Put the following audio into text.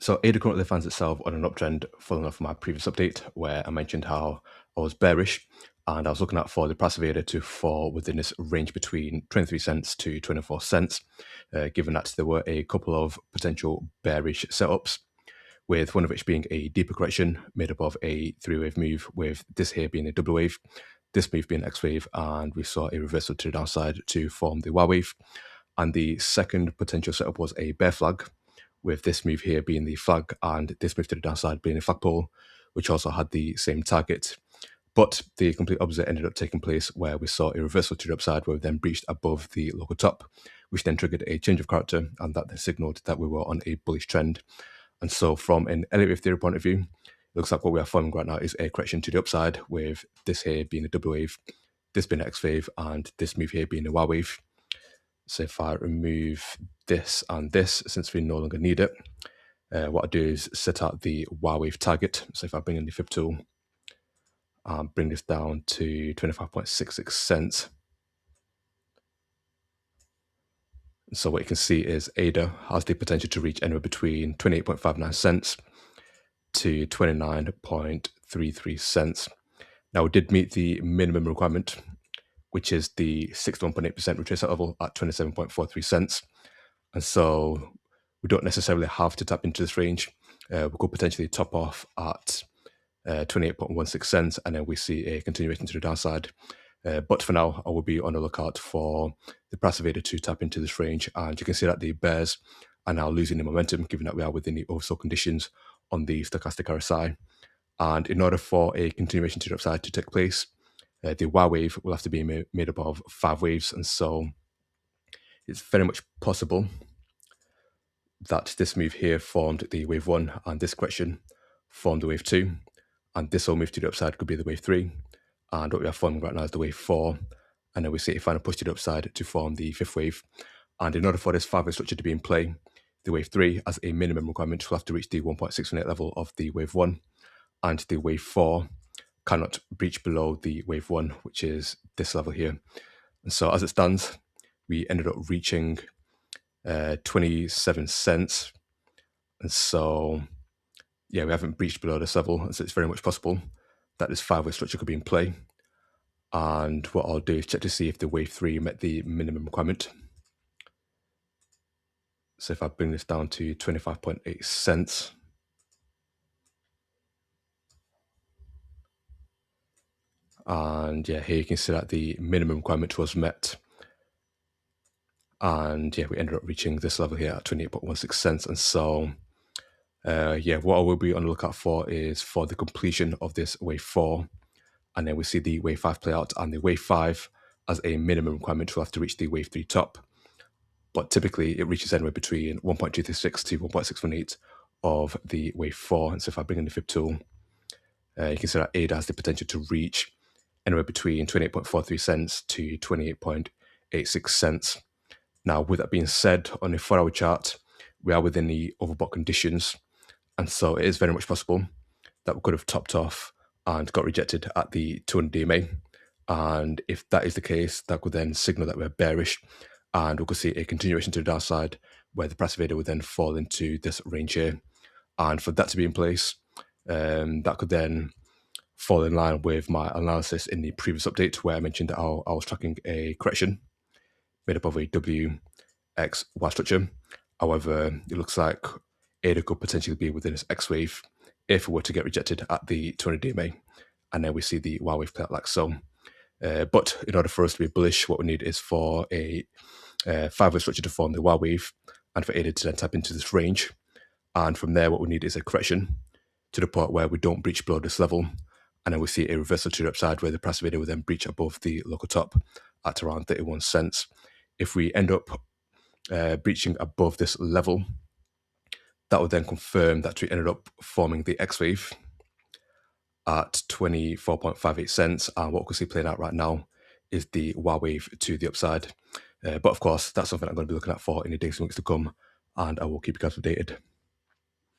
So ADA currently finds itself on an uptrend following off my previous update where I mentioned how I was bearish and I was looking out for the price of ADA to fall within this range between 23 cents to 24 cents, given that there were a couple of potential bearish setups, with one of which being a deeper correction made up of a three-wave move, with this here being a double wave, this move being X wave, and we saw a reversal to the downside to form the Y wave. And the second potential setup was a bear flag, with this move here being the flag and this move to the downside being a flagpole, which also had the same target. But the complete opposite ended up taking place, where we saw a reversal to the upside, where we then breached above the local top, which then triggered a change of character, and that then signaled that we were on a bullish trend. And so from an Elliott Wave Theory point of view, it looks like what we are forming right now is a correction to the upside, with this here being a double wave, this being an X wave, and this move here being a Y wave. So if I remove this and this, since we no longer need it, what I do is set out the Y wave target. So if I bring in the fib tool and bring this down to 25.66 cents. So what you can see is ADA has the potential to reach anywhere between 28.59 cents to 29.33 cents. Now, we did meet the minimum requirement, which is the 61.8% retracement level at 27.43 cents. And so we don't necessarily have to tap into this range. We could potentially top off at 28.16 cents, and then we see a continuation to the downside. But for now, I will be on the lookout for the price of ADA to tap into this range. And you can see that the bears are now losing the momentum, given that we are within the oversold conditions on the stochastic RSI. And in order for a continuation to the upside to take place, the Y wave will have to be made up of 5 waves. And so it's very much possible that this move here formed the wave 1, and this correction formed the wave 2, and this whole move to the upside could be the wave 3, and what we are forming right now is the wave 4, and then we see a final push to the upside to form the 5th wave. And in order for this 5-wave structure to be in play, the wave 3 as a minimum requirement will have to reach the 1.618 level of the wave 1, and the wave 4 cannot breach below the wave 1, which is this level here. And so as it stands, we ended up reaching 27 cents, and so yeah, we haven't breached below this level, and so it's very much possible that this 5-wave structure could be in play. And what I'll do is check to see if the wave 3 met the minimum requirement. So if I bring this down to 25.8 cents, and yeah, here you can see that the minimum requirement was met. And yeah, we ended up reaching this level here at 28.16 cents. And so yeah, what I will be on the lookout for is for the completion of this wave 4. And then we see the wave 5 play out, and the wave 5 as a minimum requirement will have to reach the wave 3 top. But typically it reaches anywhere between 1.236 to 1.618 of the wave 4. And so if I bring in the fib tool, you can see that ADA has the potential to reach anywhere between 28.43 cents to 28.86 cents. Now, with that being said, on the 4-hour chart, we are within the overbought conditions. And so it is very much possible that we could have topped off and got rejected at the 200 DMA. And if that is the case, that could then signal that we're bearish, and we could see a continuation to the downside, where the price of ADA would then fall into this range here. And for that to be in place, that could then fall in line with my analysis in the previous update, where I mentioned that I was tracking a correction made up of a W, X, Y structure. However, it looks like ADA could potentially be within this X wave if it were to get rejected at the 200 DMA, and then we see the Y wave play out like so. But in order for us to be bullish, what we need is for a 5-wave structure to form the Y wave, and for ADA to then tap into this range. And from there, what we need is a correction to the point where we don't breach below this level, and then we see a reversal to the upside, where the price of ADA will then breach above the local top at around 31 cents. If we end up breaching above this level, that would then confirm that we ended up forming the X wave at 24.58 cents, and what we can see playing out right now is the Y wave to the upside. But of course, that's something I'm going to be looking at for in the days and weeks to come, and I will keep you guys updated.